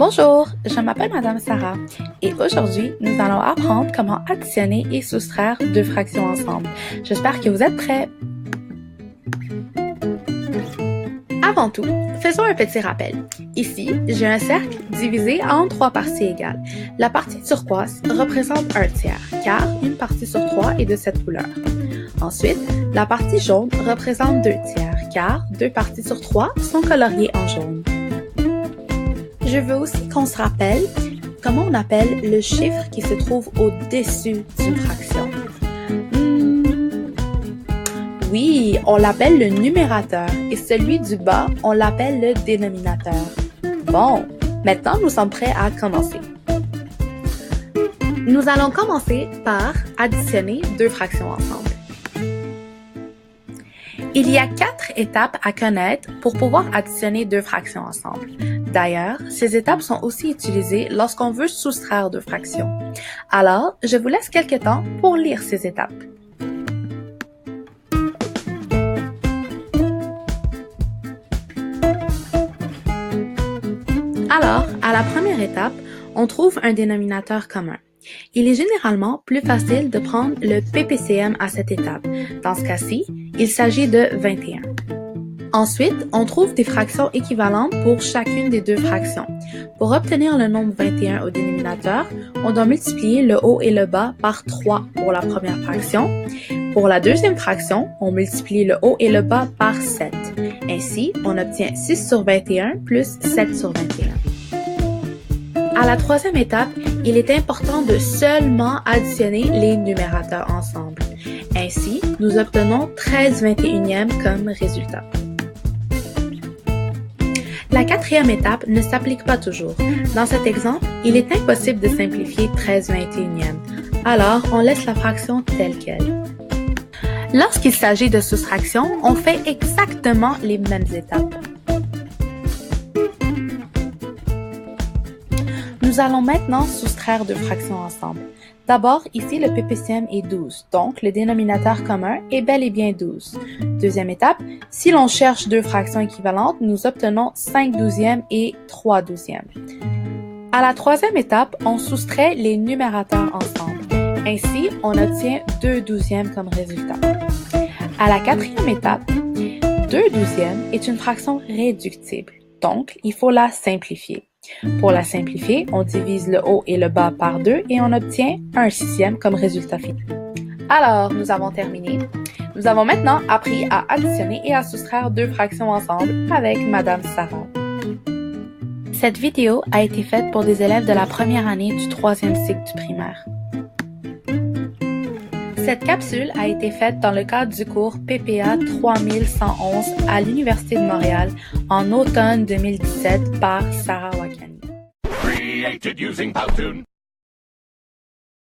Bonjour, je m'appelle Madame Sarah et aujourd'hui, nous allons apprendre comment additionner et soustraire deux fractions ensemble. J'espère que vous êtes prêts. Avant tout, faisons un petit rappel. Ici, j'ai un cercle divisé en trois parties égales. La partie turquoise représente un tiers, car une partie sur trois est de cette couleur. Ensuite, la partie jaune représente 2 tiers, car 2 parties sur 3 sont coloriées en jaune. Je veux aussi qu'on se rappelle comment on appelle le chiffre qui se trouve au-dessus d'une fraction. Oui, on l'appelle le numérateur et celui du bas, on l'appelle le dénominateur. Bon, maintenant nous sommes prêts à commencer. Nous allons commencer par additionner deux fractions ensemble. Il y a 4 étapes à connaître pour pouvoir additionner deux fractions ensemble. D'ailleurs, ces étapes sont aussi utilisées lorsqu'on veut soustraire deux fractions. Alors, je vous laisse quelques temps pour lire ces étapes. Alors, à la première étape, on trouve un dénominateur commun. Il est généralement plus facile de prendre le PPCM à cette étape. Dans ce cas-ci, il s'agit de 21. Ensuite, on trouve des fractions équivalentes pour chacune des deux fractions. Pour obtenir le nombre 21 au dénominateur, on doit multiplier le haut et le bas par 3 pour la première fraction. Pour la deuxième fraction, on multiplie le haut et le bas par 7. Ainsi, on obtient 6 sur 21 plus 7 sur 21. À la troisième étape, il est important de seulement additionner les numérateurs ensemble. Ainsi, nous obtenons 13 21e comme résultat. La quatrième étape ne s'applique pas toujours. Dans cet exemple, il est impossible de simplifier 13 21e. Alors, on laisse la fraction telle qu'elle. Lorsqu'il s'agit de soustraction, on fait exactement les mêmes étapes. Nous allons maintenant soustraire deux fractions ensemble. D'abord, ici, le PPCM est 12, donc le dénominateur commun est bel et bien 12. Deuxième étape, si l'on cherche deux fractions équivalentes, nous obtenons 5 douzièmes et 3 douzièmes. À la troisième étape, on soustrait les numérateurs ensemble. Ainsi, on obtient 2 douzièmes comme résultat. À la quatrième étape, 2 douzièmes est une fraction réductible, donc il faut la simplifier. Pour la simplifier, on divise le haut et le bas par 2 et on obtient 1 sixième comme résultat final. Alors, nous avons terminé. Nous avons maintenant appris à additionner et à soustraire deux fractions ensemble avec Madame Sarah. Cette vidéo a été faite pour des élèves de la première année du 3e cycle du primaire. Cette capsule a été faite dans le cadre du cours PPA 3111 à l'Université de Montréal en automne 2017 par Sarah Wakani. Created using Powtoon.